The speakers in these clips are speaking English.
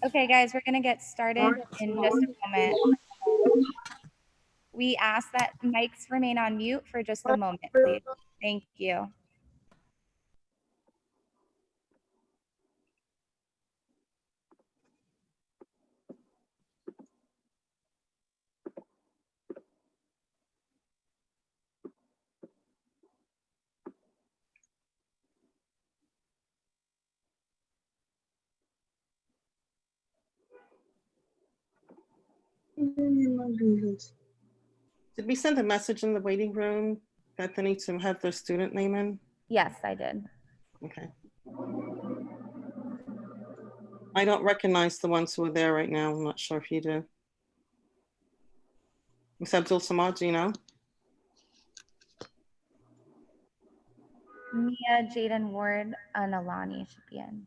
Okay, guys, we're going to get started in just a moment. We ask that mics remain on mute for just a moment, please. Thank you. Did we send a message in the waiting room that they need to have their student name in? Yes, I did. Okay. I don't recognize the ones who are there right now. I'm not sure if you do. Miss Abdul Samad, do you know? Mia, Jaden Ward, and Alani should be in.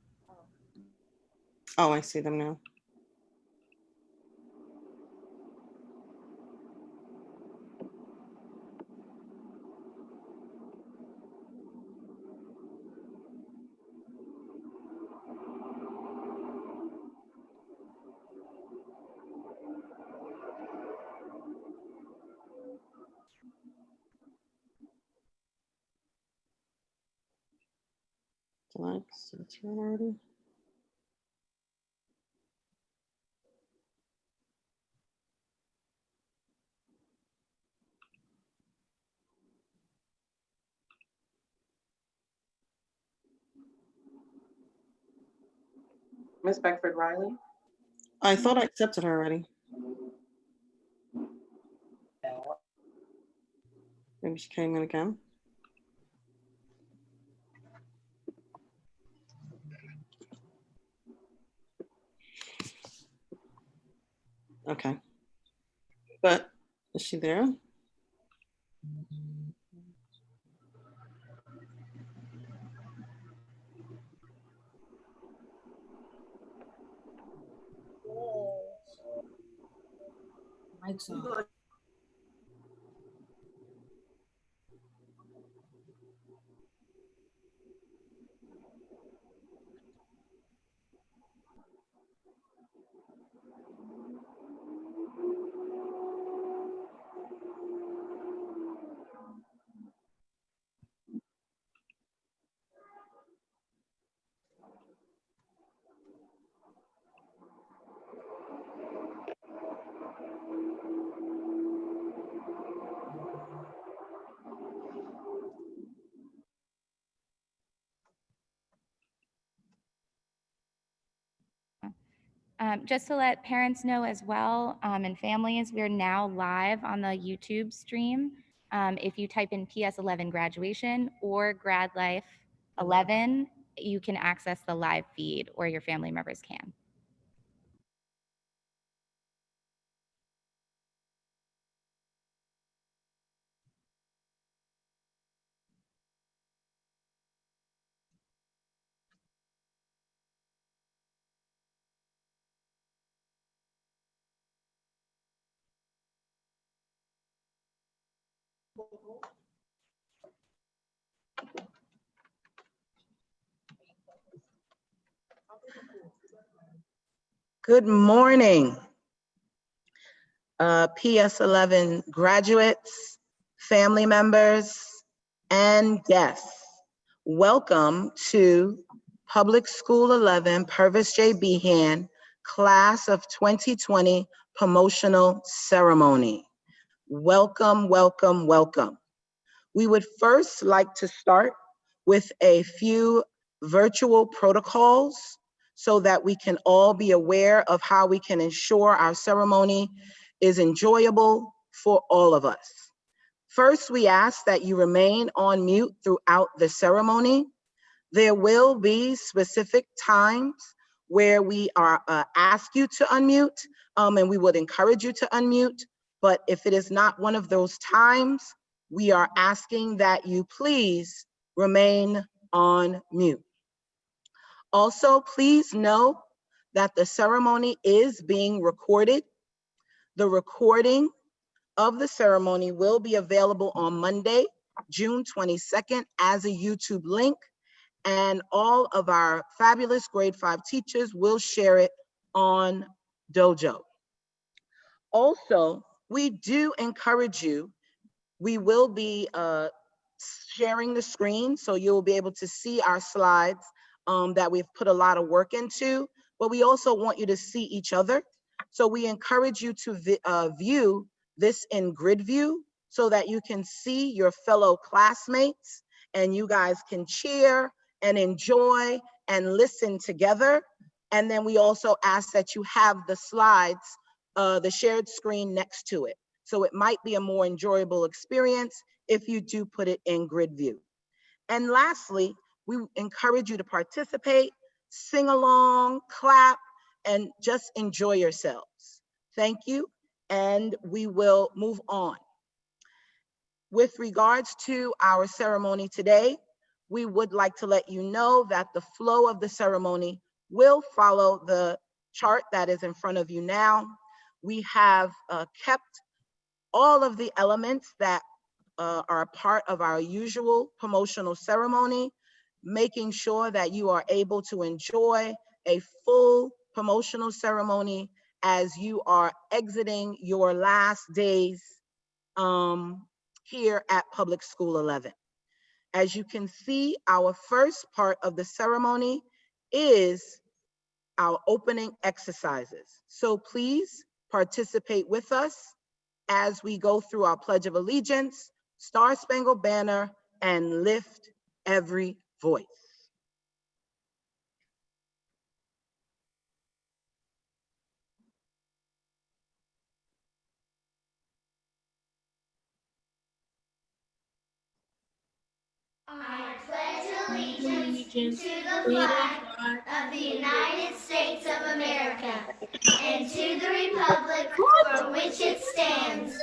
Oh, I see them now. Alex, it's here already. Miss Beckford Riley? I thought I accepted her already. Maybe she came in again. Okay. But is she there? Mike's on. Just to let parents know as well, and families, we're now live on the YouTube stream. If you type in PS11 graduation or Grad Life 11, you can access the live feed, or your family members can. Good morning, PS11 graduates, family members, and guests. Welcome to Public School 11 Purvis J. Behan Class of 2020 Promotional Ceremony. Welcome, welcome, welcome. We would first like to start with a few virtual protocols so that we can all be aware of how we can ensure our ceremony is enjoyable for all of us. First, we ask that you remain on mute throughout the ceremony. There will be specific times where we are ask you to unmute, and we would encourage you to unmute. But if it is not one of those times, we are asking that you please remain on mute. Also, please know that the ceremony is being recorded. The recording of the ceremony will be available on Monday, June 22nd as a YouTube link, and all of our fabulous grade 5 teachers will share it on Dojo. Also, we do encourage you, we will be sharing the screen, so you'll be able to see our slides that we've put a lot of work into, but we also want you to see each other. So we encourage you to view this in grid view so that you can see your fellow classmates and you guys can cheer and enjoy and listen together. And then we also ask that you have the slides, the shared screen next to it. So it might be a more enjoyable experience if you do put it in grid view. And lastly, we encourage you to participate, sing along, clap, and just enjoy yourselves. Thank you, and we will move on. With regards to our ceremony today, we would like to let you know that the flow of the ceremony will follow the chart that is in front of you now. We have kept all of the elements that are a part of our usual promotional ceremony, making sure that you are able to enjoy a full promotional ceremony as you are exiting your last days here at Public School 11. As you can see, our first part of the ceremony is our opening exercises. So please participate with us as we go through our Pledge of Allegiance, Star Spangled Banner, and Lift Every Voice. I pledge allegiance to the flag of the United States of America and to the republic for which it stands,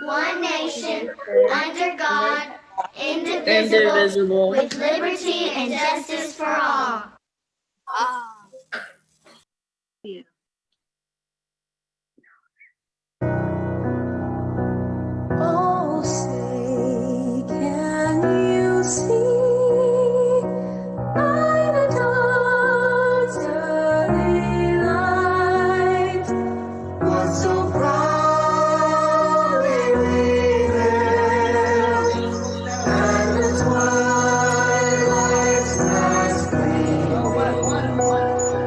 one nation, under God, indivisible, with liberty and justice for all. Oh, say, can you see by the dawn's early light what so proudly we hailed, and the twilight's last gleaming,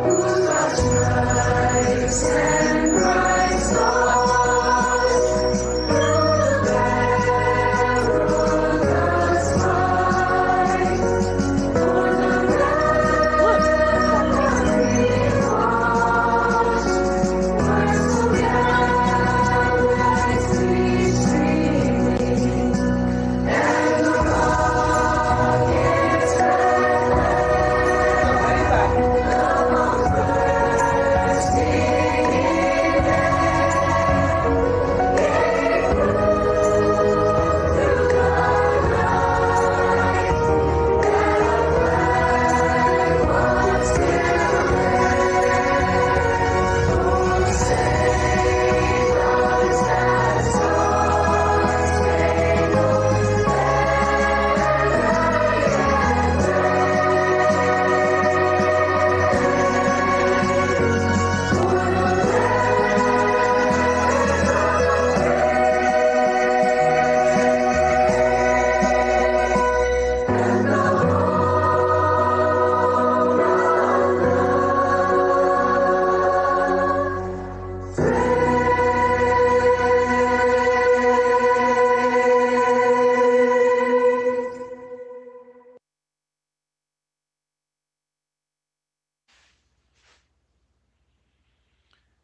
whose broad stripes and bright stars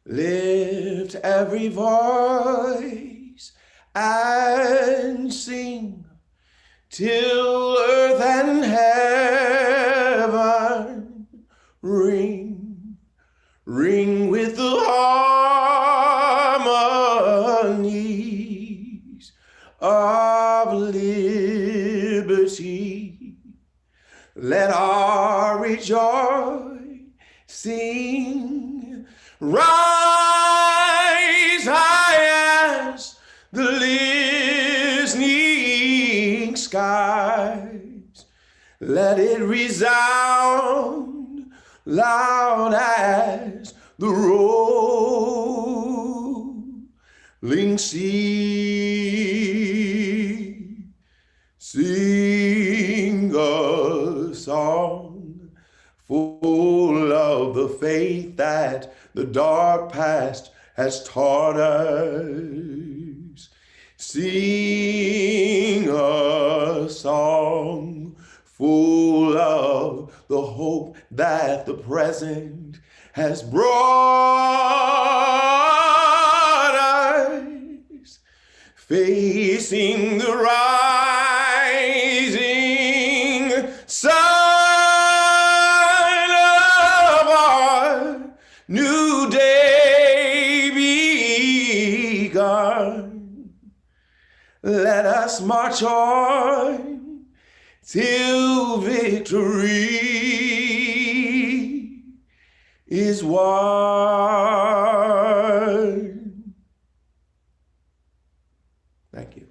Lift every voice and sing till earth and heaven ring, ring with the harmonies of liberty. Let our rejoicing rise high as the listening skies. Let it resound loud as the rolling sea. Sing a song full of the faith that the dark past has taught us. Sing a song full of the hope that the present has brought us. Facing the rising sun of our new day begun. Let us march on till victory is won. Thank you.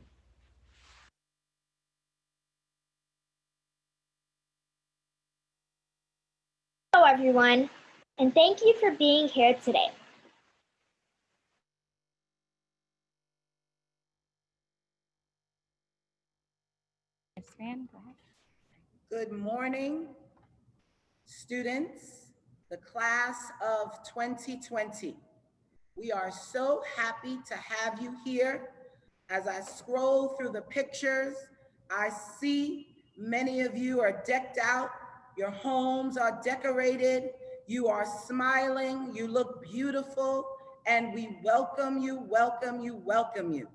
Hello, everyone, and thank you for being here today. Ms. Fran, go ahead. Good morning, students, the class of 2020. We are so happy to have you here. As I scroll through the pictures, I see many of you are decked out. Your homes are decorated. You are smiling. You look beautiful. And we welcome you, welcome you, welcome you.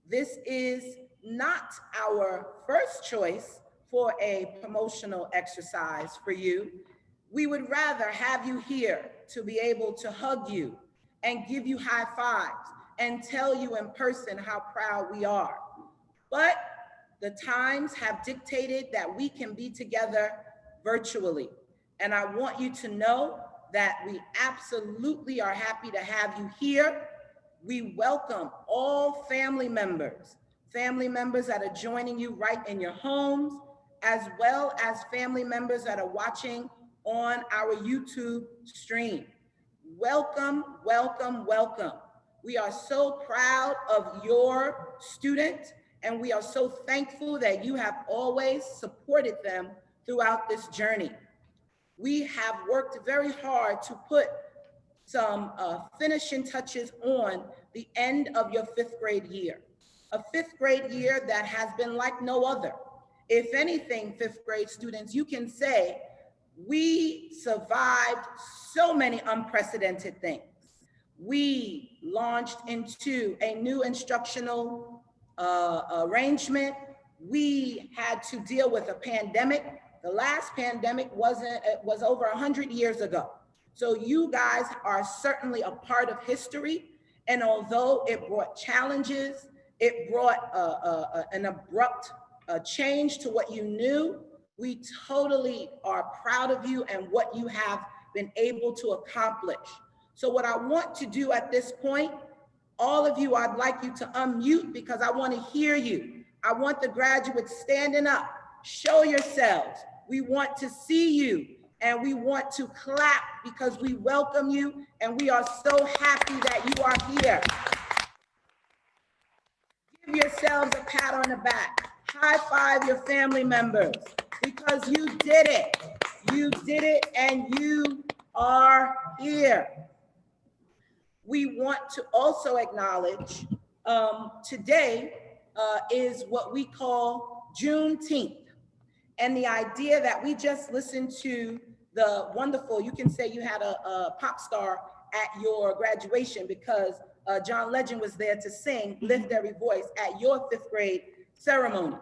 This is not our first choice for a promotional exercise for you. We would rather have you here to be able to hug you and give you high fives and tell you in person how proud we are. But the times have dictated that we can be together virtually. And I want you to know that we absolutely are happy to have you here. We welcome all family members that are joining you right in your homes, as well as family members that are watching on our YouTube stream. Welcome, welcome, welcome. We are so proud of your student, and we are so thankful that you have always supported them throughout this journey. We have worked very hard to put some finishing touches on the end of your 5th grade year. A 5th grade year that has been like no other. If anything, 5th grade students, you can say, we survived so many unprecedented things. We launched into a new instructional arrangement. We had to deal with a pandemic. The last pandemic was over 100 years ago. So you guys are certainly a part of history. And although it brought challenges, it brought an abrupt change to what you knew, we totally are proud of you and what you have been able to accomplish. So what I want to do at this point, all of you, I'd like you to unmute because I want to hear you. I want the graduates standing up. Show yourselves. We want to see you and we want to clap because we welcome you and we are so happy that you are here. Give yourselves a pat on the back. High five your family members because you did it. You did it and you are here. We want to also acknowledge today is what we call Juneteenth. And the idea that we just listened to the wonderful, you can say you had a pop star at your graduation because John Legend was there to sing Lift Every Voice at your 5th grade ceremony.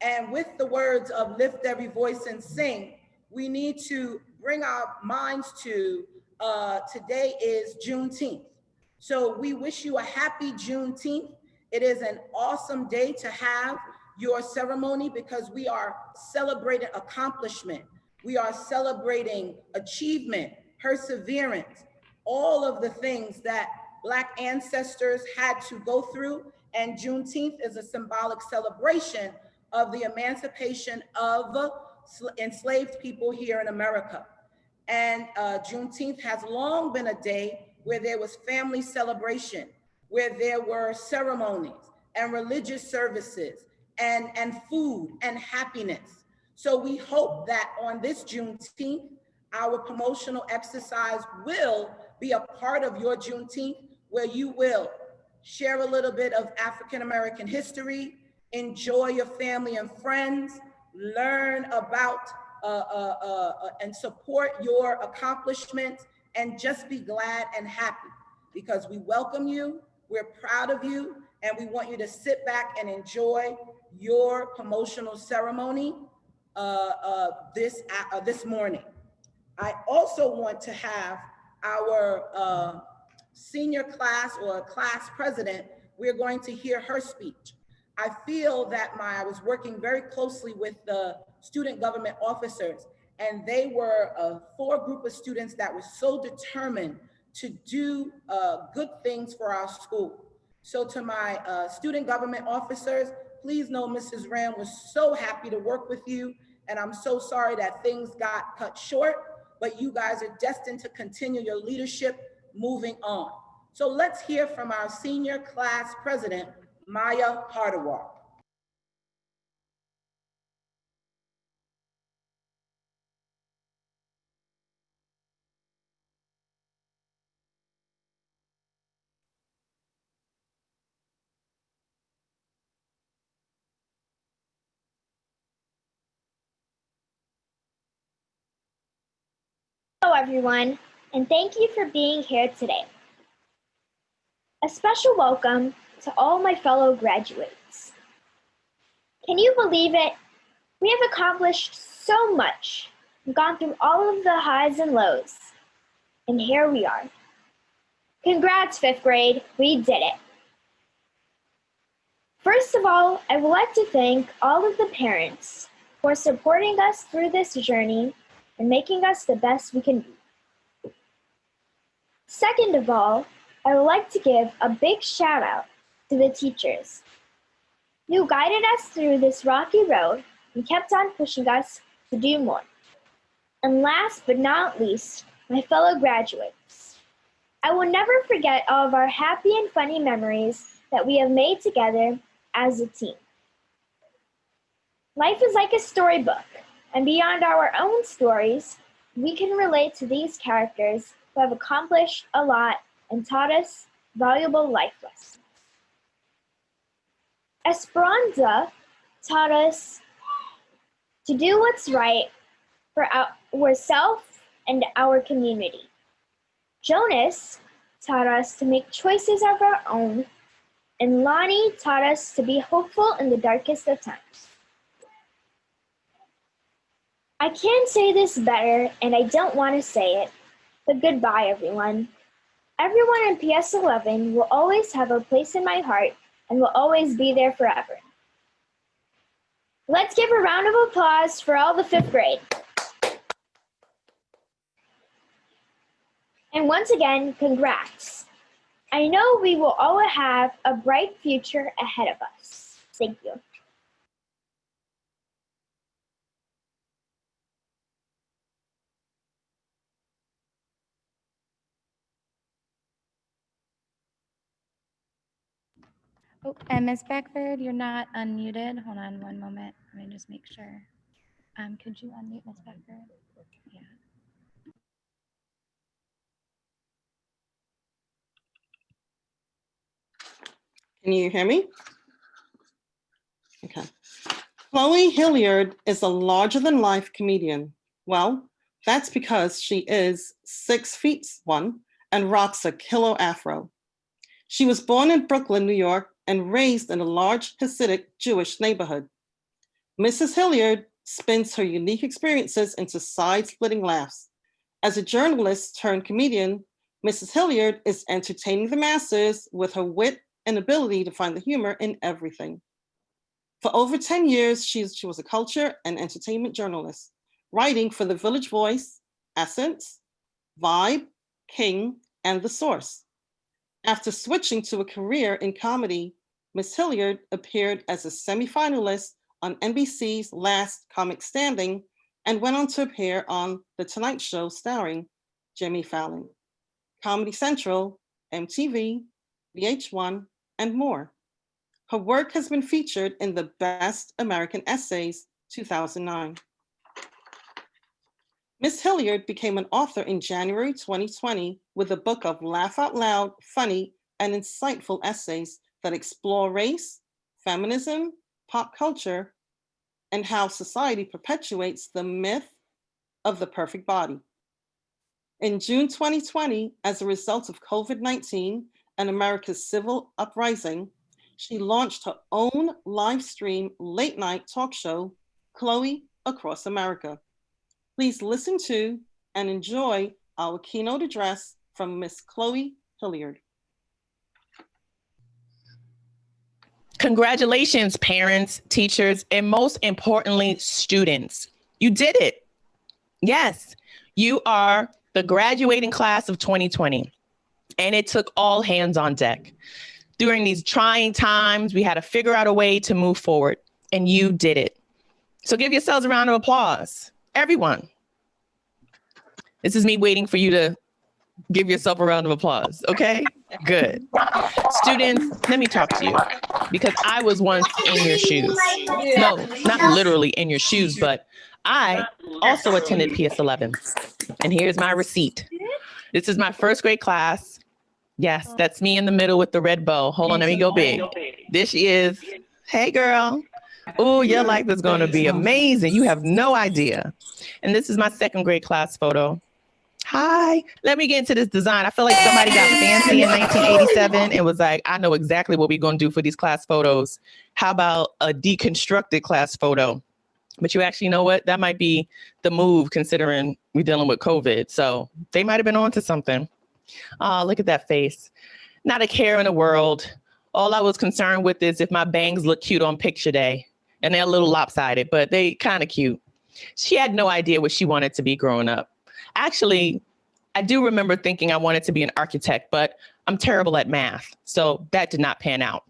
And with the words of Lift Every Voice and Sing, we need to bring our minds to today is Juneteenth. So we wish you a happy Juneteenth. It is an awesome day to have your ceremony because we are celebrating accomplishment. We are celebrating achievement, perseverance, all of the things that Black ancestors had to go through. And Juneteenth is a symbolic celebration of the emancipation of enslaved people here in America. And Juneteenth has long been a day where there was family celebration, where there were ceremonies and religious services and food and happiness. So we hope that on this Juneteenth, our promotional exercise will be a part of your Juneteenth, where you will share a little bit of African-American history, enjoy your family and friends, learn about and support your accomplishments, and just be glad and happy, because we welcome you, we're proud of you, and we want you to sit back and enjoy your promotional ceremony this morning. I also want to have our senior class or class president, we're going to hear her speech. I feel that I was working very closely with the student government officers, and they were a group of students that were so determined to do good things for our school. So to my student government officers, please know Mrs. Ram was so happy to work with you, and I'm so sorry that things got cut short, but you guys are destined to continue your leadership moving on. So let's hear from our senior class president, Maya Hardawar. Hello, everyone, and thank you for being here today. A special welcome to all my fellow graduates. Can you believe it? We have accomplished so much, gone through all of the highs and lows, and here we are. Congrats, 5th grade, we did it. First of all, I would like to thank all of the parents for supporting us through this journey and making us the best we can be. Second of all, I would like to give a big shout out to the teachers. You guided us through this rocky road and kept on pushing us to do more. And last but not least, my fellow graduates. I will never forget all of our happy and funny memories that we have made together as a team. Life is like a storybook, and beyond our own stories, we can relate to these characters who have accomplished a lot and taught us valuable life lessons. Esperanza taught us to do what's right for ourselves and our community. Jonas taught us to make choices of our own, and Lonnie taught us to be hopeful in the darkest of times. I can't say this better, and I don't want to say it, but goodbye, everyone. Everyone in PS 11 will always have a place in my heart and will always be there forever. Let's give a round of applause for all the 5th grade. And once again, congrats. I know we will all have a bright future ahead of us. Thank you. Oh, and Ms. Beckford, you're not unmuted. Hold on one moment. Let me just make sure. Could you unmute Ms. Beckford? Yeah. Can you hear me? Okay. Chloe Hilliard is a larger-than-life comedian. Well, that's because she is 6'1" and rocks a killer afro. She was born in Brooklyn, New York, and raised in a large Hasidic Jewish neighborhood. Mrs. Hilliard spins her unique experiences into side-splitting laughs. As a journalist turned comedian, Mrs. Hilliard is entertaining the masses with her wit and ability to find the humor in everything. For over 10 years, she was a culture and entertainment journalist, writing for The Village Voice, Essence, Vibe, King, and The Source. After switching to a career in comedy, Ms. Hilliard appeared as a semifinalist on NBC's Last Comic Standing and went on to appear on The Tonight Show starring Jimmy Fallon, Comedy Central, MTV, VH1, and more. Her work has been featured in the Best American Essays 2009. Ms. Hilliard became an author in January 2020 with a book of laugh out loud, funny, and insightful essays that explore race, feminism, pop culture, and how society perpetuates the myth of the perfect body. In June 2020, as a result of COVID-19 and America's civil uprising, she launched her own live stream late night talk show, Chloe Across America. Please listen to and enjoy our keynote address from Miss Chloe Hilliard. Congratulations, parents, teachers, and most importantly, students. You did it. Yes, you are the graduating class of 2020, and it took all hands on deck. During these trying times, we had to figure out a way to move forward, and you did it. So give yourselves a round of applause, everyone. This is me waiting for you to give yourself a round of applause, okay? Good. Students, let me talk to you because I was once in your shoes. No, not literally in your shoes, but I also attended PS 11. And here's my receipt. This is my first grade class. Yes, that's me in the middle with the red bow. Hold on, let me go big. This she is. Hey, girl. Oh, your life is going to be amazing. You have no idea. And this is my second grade class photo. Hi, let me get into this design. I feel like somebody got fancy in 1987 and was like, I know exactly what we're going to do for these class photos. How about a deconstructed class photo? But you actually know what? That might be the move considering we're dealing with COVID. So they might have been onto something. Oh, look at that face. Not a care in the world. All I was concerned with is if my bangs look cute on picture day. And they're a little lopsided, but they kind of cute. She had no idea what she wanted to be growing up. Actually, I do remember thinking I wanted to be an architect, but I'm terrible at math. So that did not pan out.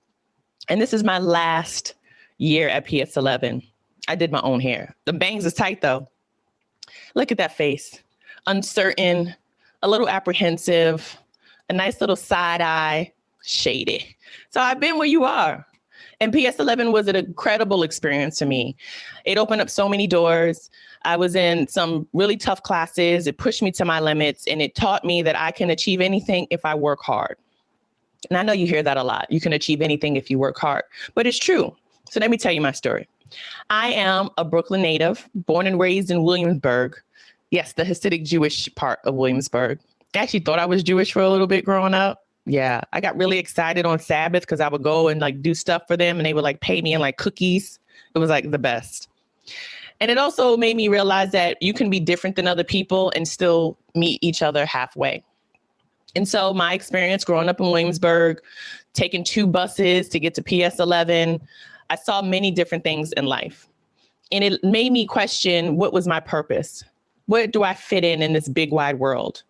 And this is my last year at PS 11. I did my own hair. The bangs is tight though. Look at that face. Uncertain, a little apprehensive, a nice little side eye, shady. So I've been where you are. And PS 11 was an incredible experience to me. It opened up so many doors. I was in some really tough classes. It pushed me to my limits, and it taught me that I can achieve anything if I work hard. And I know you hear that a lot. You can achieve anything if you work hard, but it's true. So let me tell you my story. I am a Brooklyn native, born and raised in Williamsburg. Yes, the Hasidic Jewish part of Williamsburg. I actually thought I was Jewish for a little bit growing up. Yeah, I got really excited on Sabbath because I would go and like do stuff for them and they would like pay me in like cookies. It was like the best. And it also made me realize that you can be different than other people and still meet each other halfway. And so my experience growing up in Williamsburg, taking 2 buses to get to PS 11, I saw many different things in life. And it made me question what was my purpose? Where do I fit in this big wide world?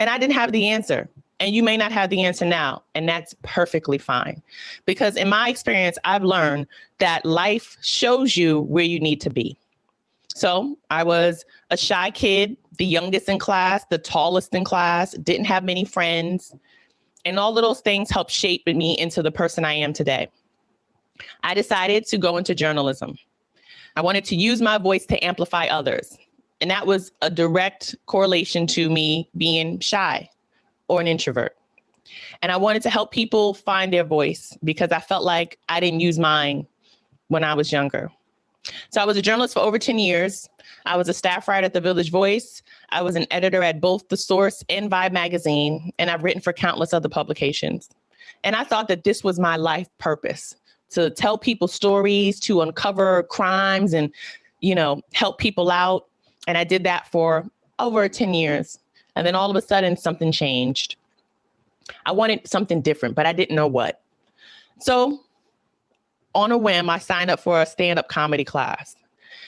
And I didn't have the answer. And you may not have the answer now, and that's perfectly fine. Because in my experience, I've learned that life shows you where you need to be. So I was a shy kid, the youngest in class, the tallest in class, didn't have many friends. And all of those things helped shape me into the person I am today. I decided to go into journalism. I wanted to use my voice to amplify others. And that was a direct correlation to me being shy or an introvert. And I wanted to help people find their voice because I felt like I didn't use mine when I was younger. So I was a journalist for over 10 years. I was a staff writer at the Village Voice. I was an editor at both The Source and Vibe magazine, and I've written for countless other publications. And I thought that this was my life purpose, to tell people stories, to uncover crimes and, help people out. And I did that for over 10 years. And then all of a sudden, something changed. I wanted something different, but I didn't know what. So on a whim, I signed up for a stand-up comedy class.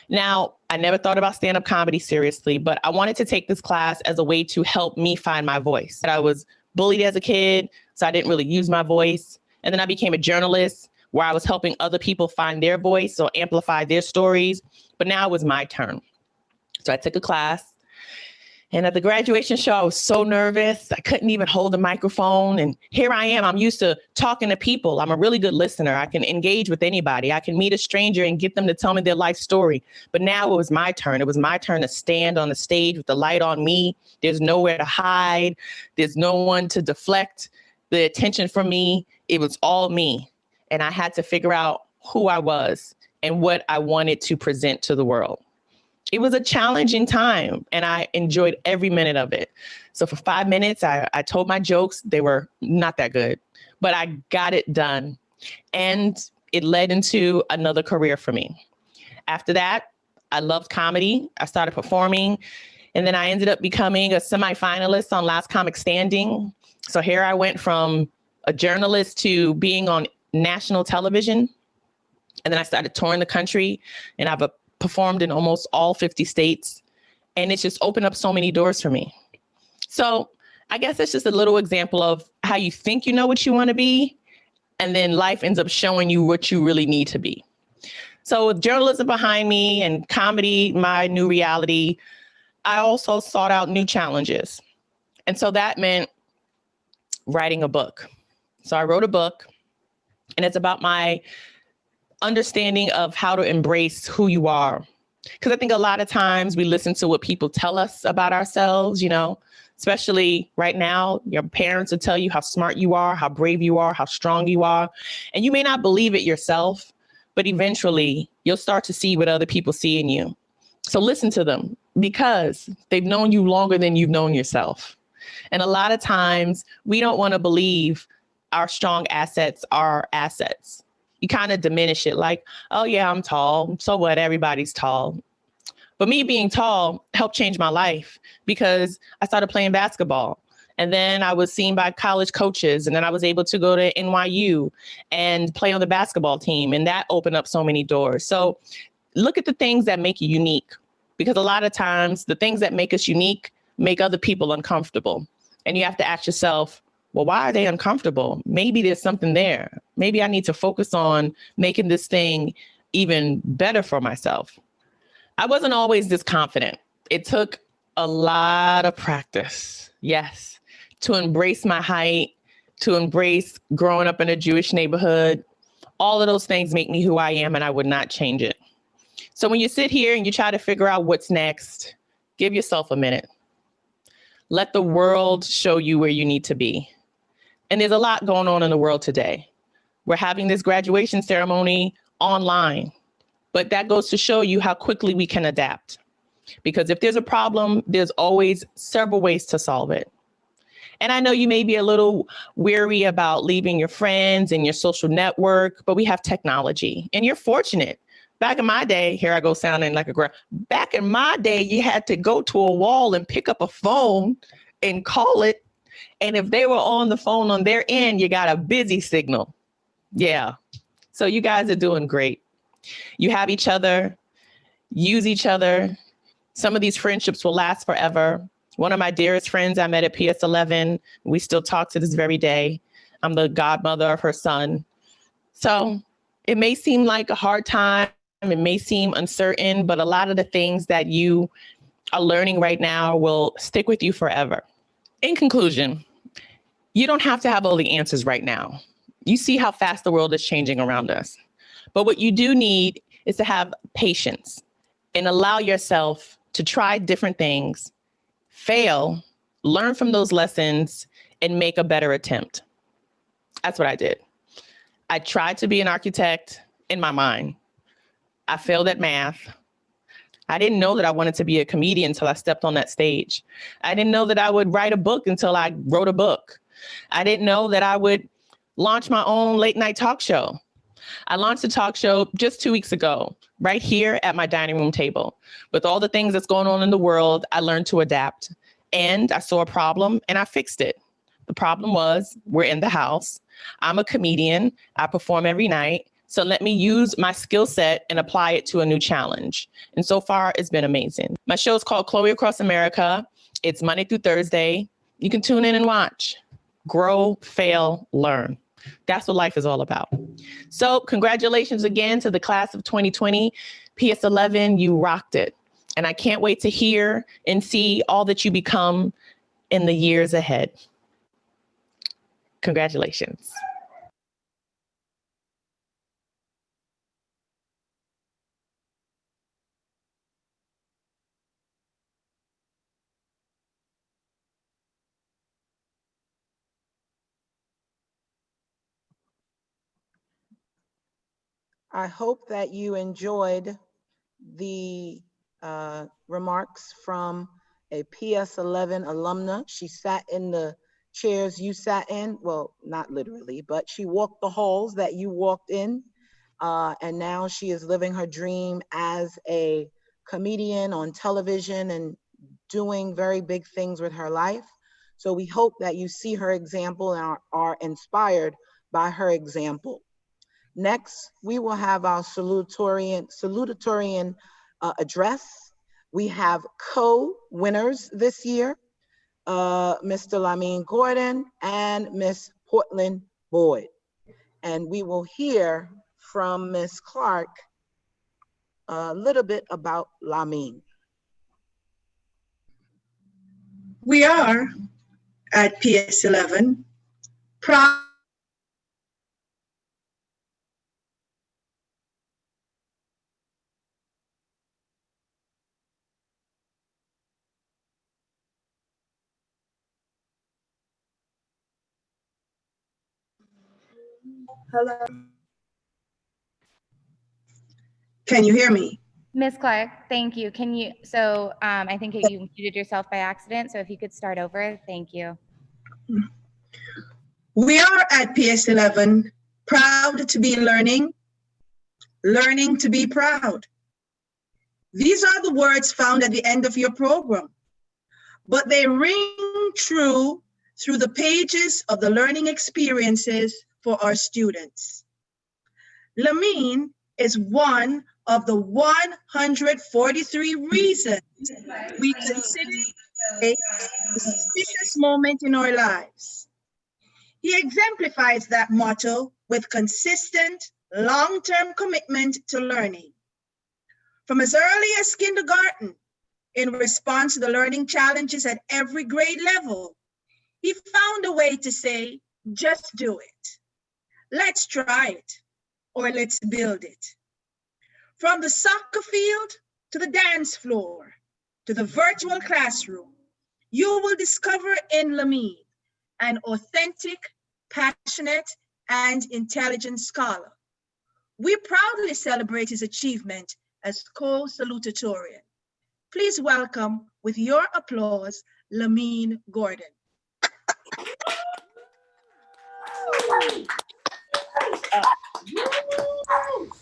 Now, I never thought about stand-up comedy seriously, but I wanted to take this class as a way to help me find my voice. I was bullied as a kid, so I didn't really use my voice. And then I became a journalist where I was helping other people find their voice or amplify their stories. But now it was my turn. So I took a class. And at the graduation show, I was so nervous. I couldn't even hold the microphone. And here I am. I'm used to talking to people. I'm a really good listener. I can engage with anybody. I can meet a stranger and get them to tell me their life story. But now it was my turn. It was my turn to stand on the stage with the light on me. There's nowhere to hide. There's no one to deflect the attention from me. It was all me. And I had to figure out who I was and what I wanted to present to the world. It was a challenging time and I enjoyed every minute of it. So for 5 minutes, I told my jokes. They were not that good, but I got it done. And it led into another career for me. After that, I loved comedy. I started performing. And then I ended up becoming a semifinalist on Last Comic Standing. So here I went from a journalist to being on national television. And then I started touring the country and I've performed in almost all 50 states. And it's just opened up so many doors for me. So I guess that's just a little example of how you think you know what you want to be. And then life ends up showing you what you really need to be. So with journalism behind me and comedy, my new reality, I also sought out new challenges. And so that meant writing a book. So I wrote a book and it's about my understanding of how to embrace who you are. Because I think a lot of times we listen to what people tell us about ourselves, you know, especially right now, your parents will tell you how smart you are, how brave you are, how strong you are. And you may not believe it yourself, but eventually you'll start to see what other people see in you. So listen to them because they've known you longer than you've known yourself. And a lot of times we don't want to believe our strong assets are assets. You kind of diminish it like, oh yeah, I'm tall. So what? Everybody's tall. But me being tall helped change my life because I started playing basketball. And then I was seen by college coaches. And then I was able to go to NYU and play on the basketball team. And that opened up so many doors. So look at the things that make you unique, because a lot of times the things that make us unique make other people uncomfortable. And you have to ask yourself, well, why are they uncomfortable? Maybe there's something there. Maybe I need to focus on making this thing even better for myself. I wasn't always this confident. It took a lot of practice, yes, to embrace my height, to embrace growing up in a Jewish neighborhood. All of those things make me who I am, and I would not change it. So when you sit here and you try to figure out what's next, give yourself a minute. Let the world show you where you need to be. And there's a lot going on in the world today. We're having this graduation ceremony online, but that goes to show you how quickly we can adapt. Because if there's a problem, there's always several ways to solve it. And I know you may be a little weary about leaving your friends and your social network, but we have technology and you're fortunate. Back in my day, here I go sounding like a girl. Back in my day, you had to go to a wall and pick up a phone and call it. And if they were on the phone on their end, you got a busy signal. Yeah. So you guys are doing great. You have each other, use each other. Some of these friendships will last forever. One of my dearest friends I met at PS11. We still talk to this very day. I'm the godmother of her son. So it may seem like a hard time. It may seem uncertain, but a lot of the things that you are learning right now will stick with you forever. In conclusion, you don't have to have all the answers right now. You see how fast the world is changing around us. But what you do need is to have patience and allow yourself to try different things, fail, learn from those lessons, and make a better attempt. That's what I did. I tried to be an architect in my mind. I failed at math. I didn't know that I wanted to be a comedian until I stepped on that stage. I didn't know that I would write a book until I wrote a book. I didn't know that I would launch my own late night talk show. I launched a talk show just 2 weeks ago, right here at my dining room table. With all the things that's going on in the world, I learned to adapt. And I saw a problem and I fixed it. The problem was we're in the house. I'm a comedian. I perform every night. So let me use my skill set and apply it to a new challenge. And so far, it's been amazing. My show is called Chloe Across America. It's Monday through Thursday. You can tune in and watch. Grow, fail, learn. That's what life is all about. So congratulations again to the class of 2020. PS11, you rocked it. And I can't wait to hear and see all that you become in the years ahead. Congratulations. I hope that you enjoyed the remarks from a PS11 alumna. She sat in the chairs you sat in. Well, not literally, but she walked the halls that you walked in. And now she is living her dream as a comedian on television and doing very big things with her life. So we hope that you see her example and are inspired by her example. Next, we will have our salutatorian address. We have co-winners this year, Mr. Lamine Gordon and Miss Portland Boyd. And we will hear from Miss Clark a little bit about Lamine. We are at PS11 proud Hello. Can you hear me? Ms. Clark, thank you. Can you, so I think you muted yourself by accident. So if you could start over, thank you. We are at PS11 proud to be learning to be proud. These are the words found at the end of your program, but they ring true through the pages of the learning experiences for our students. Lamine is one of the 143 reasons we consider a auspicious moment in our lives. He exemplifies that motto with consistent, long-term commitment to learning. From as early as kindergarten, in response to the learning challenges at every grade level, he found a way to say, just do it. Let's try it, or let's build it. From the soccer field to the dance floor, to the virtual classroom, you will discover in Lamine an authentic, passionate, and intelligent scholar. We proudly celebrate his achievement as co-salutatorian. Please welcome, with your applause, Lamine Gordon.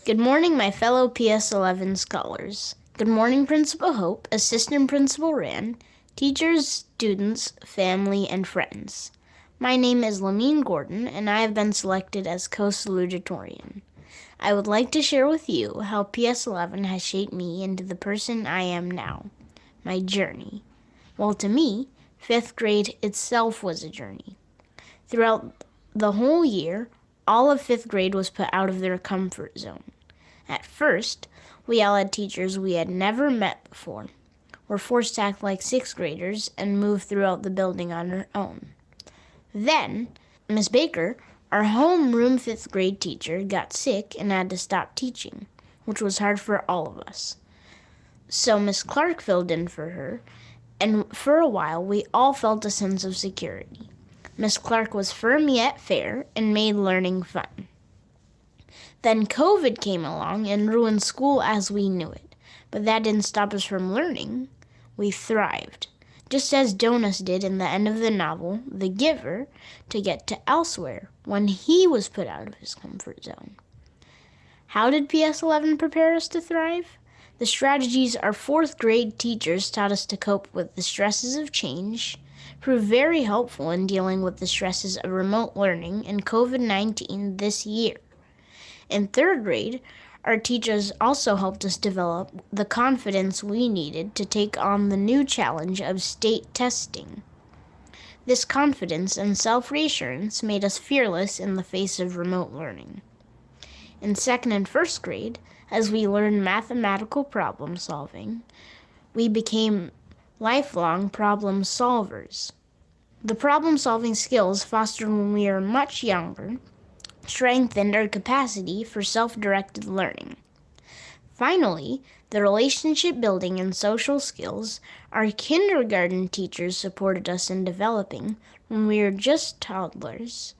Good morning, my fellow PS11 scholars. Good morning, Principal Hope, Assistant Principal Rand, teachers, students, family, and friends. My name is Lamine Gordon, and I have been selected as co-salutatorian. I would like to share with you how PS11 has shaped me into the person I am now, my journey. Well, to me, 5th grade itself was a journey. Throughout the whole year, all of 5th grade was put out of their comfort zone. At first, we all had teachers we had never met before, were forced to act like 6th graders, and move throughout the building on our own. Then, Miss Baker, our homeroom 5th grade teacher, got sick and had to stop teaching, which was hard for all of us. So Miss Clark filled in for her, and for a while we all felt a sense of security. Miss Clark was firm yet fair and made learning fun. Then COVID came along and ruined school as we knew it, but that didn't stop us from learning. We thrived, just as Jonas did in the end of the novel, The Giver, to get to elsewhere when he was put out of his comfort zone. How did PS11 prepare us to thrive? The strategies our 4th grade teachers taught us to cope with the stresses of change proved very helpful in dealing with the stresses of remote learning and COVID-19 this year. In 3rd grade, our teachers also helped us develop the confidence we needed to take on the new challenge of state testing. This confidence and self-reassurance made us fearless in the face of remote learning. In 2nd and 1st grade, as we learned mathematical problem solving, we became lifelong problem solvers. The problem-solving skills fostered when we were much younger strengthened our capacity for self-directed learning. Finally, the relationship building and social skills our kindergarten teachers supported us in developing when we were just toddlers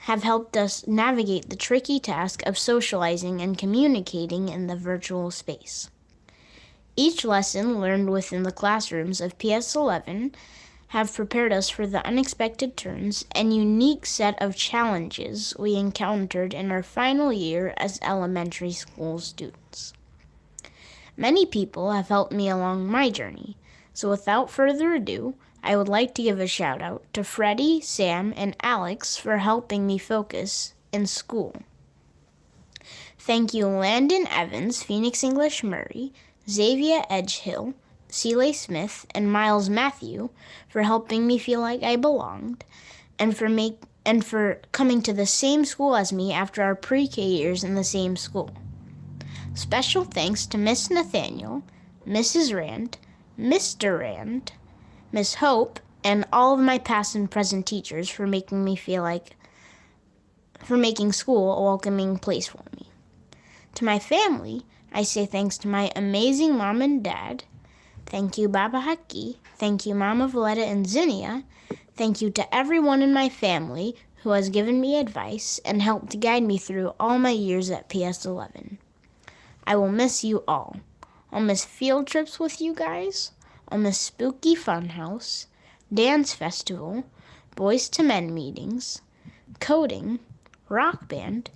have helped us navigate the tricky task of socializing and communicating in the virtual space. Each lesson learned within the classrooms of PS11 have prepared us for the unexpected turns and unique set of challenges we encountered in our final year as elementary school students. Many people have helped me along my journey, so without further ado, I would like to give a shout out to Freddie, Sam, and Alex for helping me focus in school. Thank you Landon Evans, Phoenix English Murray, Xavier Edgehill, Celie Smith, and Miles Matthew for helping me feel like I belonged, and for coming to the same school as me after our pre-K years in the same school. Special thanks to Miss Nathaniel, Mrs. Rand, Mr. Rand, Miss Hope, and all of my past and present teachers for making school a welcoming place for me. To my family, I say thanks to my amazing mom and dad. Thank you, Baba Haki. Thank you, Mama Valletta and Zinnia. Thank you to everyone in my family who has given me advice and helped guide me through all my years at PS11. I will miss you all. I'll miss field trips with you guys. I'll miss spooky funhouse, dance festival, Boys to Men meetings, coding, rock band,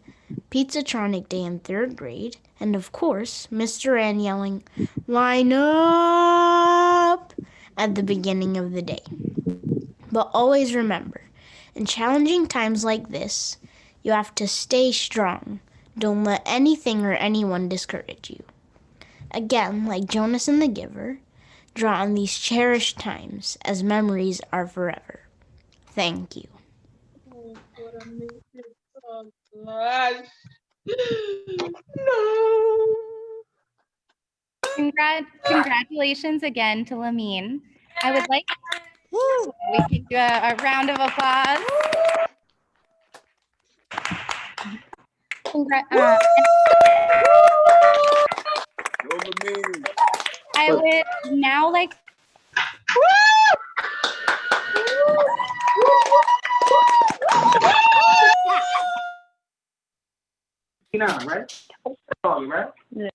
Pizzatronic Day in 3rd grade, and of course, Mr. Ann yelling, "Line up!" at the beginning of the day. But always remember, in challenging times like this, you have to stay strong. Don't let anything or anyone discourage you. Again, like Jonas and the Giver, draw on these cherished times as memories are forever. Thank you. Congratulations again to Lamine. I would like, we can do a round of applause. I would now like. Right? Right? Yeah.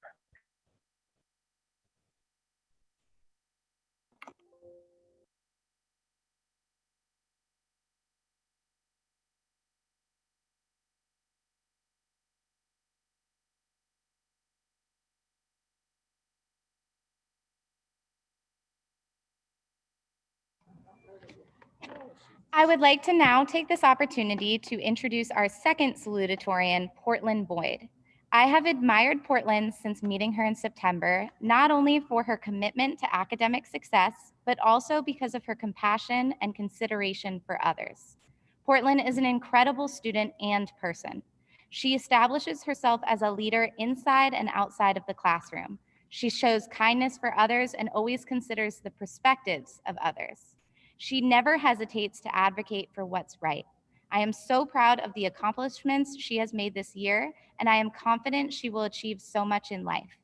I would like to now take this opportunity to introduce our second salutatorian, Portland Boyd. I have admired Portland since meeting her in September, not only for her commitment to academic success, but also because of her compassion and consideration for others. Portland is an incredible student and person. She establishes herself as a leader inside and outside of the classroom. She shows kindness for others and always considers the perspectives of others. She never hesitates to advocate for what's right. I am so proud of the accomplishments she has made this year, and I am confident she will achieve so much in life.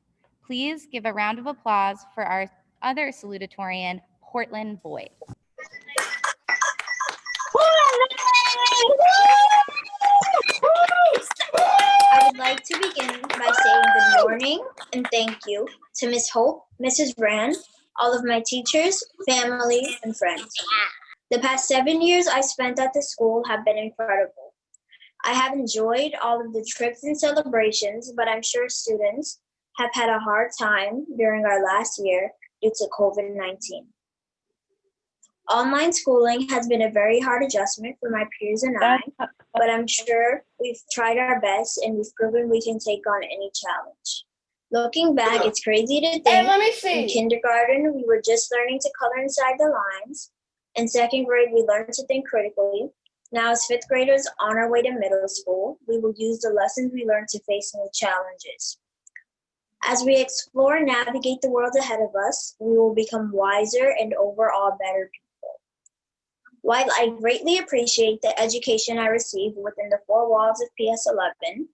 Please give a round of applause for our other salutatorian, Portland Boyd. I would like to begin by saying good morning and thank you to Miss Hope, Mrs. Rand, all of my teachers, family, and friends. The past 7 years I spent at the school have been incredible. I have enjoyed all of the trips and celebrations, but I'm sure students have had a hard time during our last year due to COVID-19. Online schooling has been a very hard adjustment for my peers and I, but I'm sure we've tried our best and we've proven we can take on any challenge. Looking back, it's crazy to think in kindergarten, we were just learning to color inside the lines. In 2nd grade, we learned to think critically. Now, as 5th graders on our way to middle school, we will use the lessons we learned to face new challenges. As we explore and navigate the world ahead of us, we will become wiser and overall better people. While I greatly appreciate the education I received within the four walls of PS 11,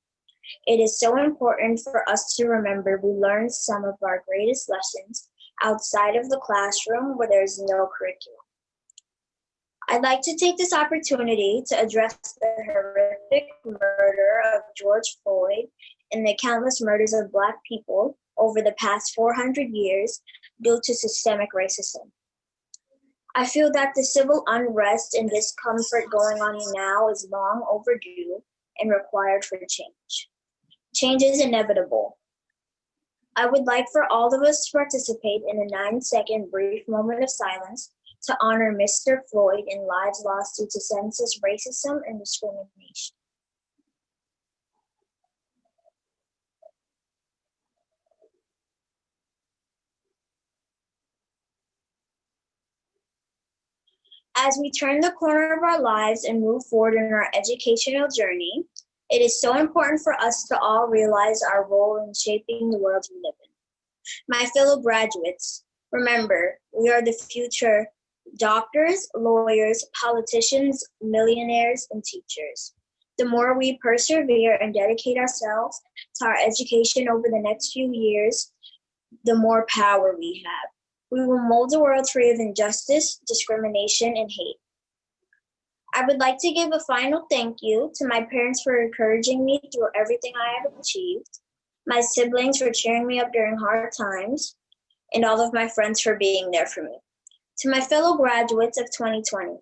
it is so important for us to remember we learned some of our greatest lessons outside of the classroom where there's no curriculum. I'd like to take this opportunity to address the horrific murder of George Floyd and the countless murders of Black people over the past 400 years due to systemic racism. I feel that the civil unrest and discomfort going on now is long overdue and required for change. Change is inevitable. I would like for all of us to participate in a 9-second brief moment of silence to honor Mr. Floyd and lives lost due to senseless racism and discrimination. As we turn the corner of our lives and move forward in our educational journey, it is so important for us to all realize our role in shaping the world we live in. My fellow graduates, remember, we are the future doctors, lawyers, politicians, millionaires, and teachers. The more we persevere and dedicate ourselves to our education over the next few years, the more power we have. We will mold a world free of injustice, discrimination, and hate. I would like to give a final thank you to my parents for encouraging me through everything I have achieved, my siblings for cheering me up during hard times, and all of my friends for being there for me. To my fellow graduates of 2020,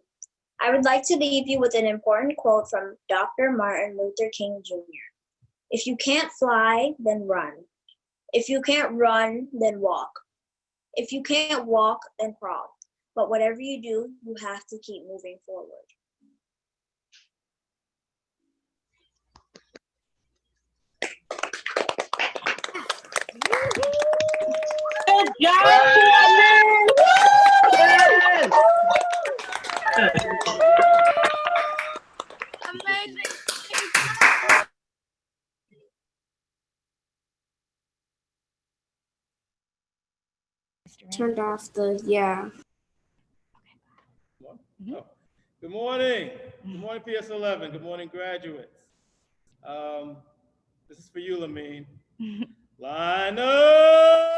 I would like to leave you with an important quote from Dr. Martin Luther King Jr. If you can't fly, then run. If you can't run, then walk. If you can't walk, then crawl. But whatever you do, you have to keep moving forward. Good job, Turned off the, yeah. Oh. Good morning. Good morning, PS 11. Good morning, graduates. This is for you, Lamine. Line up!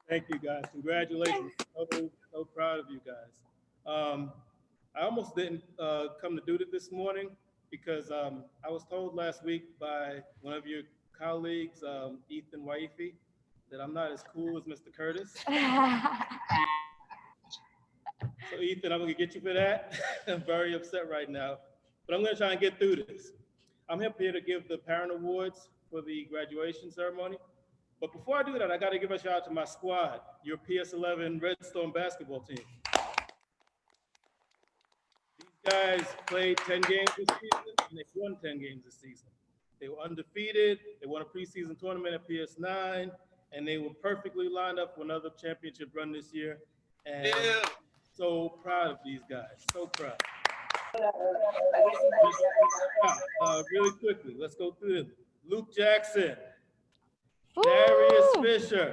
Thank you, guys. Congratulations. So proud of you guys. I almost didn't come to do it this morning because I was told last week by one of your colleagues, Ethan Waifi, that I'm not as cool as Mr. Curtis. So Ethan, I'm gonna get you for that. I'm very upset right now, but I'm gonna try and get through this. I'm here to give the parent awards for the graduation ceremony. But before I do that, I gotta give a shout out to my squad, your PS 11 Redstone basketball team. These guys played 10 games this season and they won 10 games this season. They were undefeated, they won a preseason tournament at PS9, and they were perfectly lined up for another championship run this year. And so proud of these guys, so proud. Really quickly, let's go through them. Luke Jackson, Darius Fisher,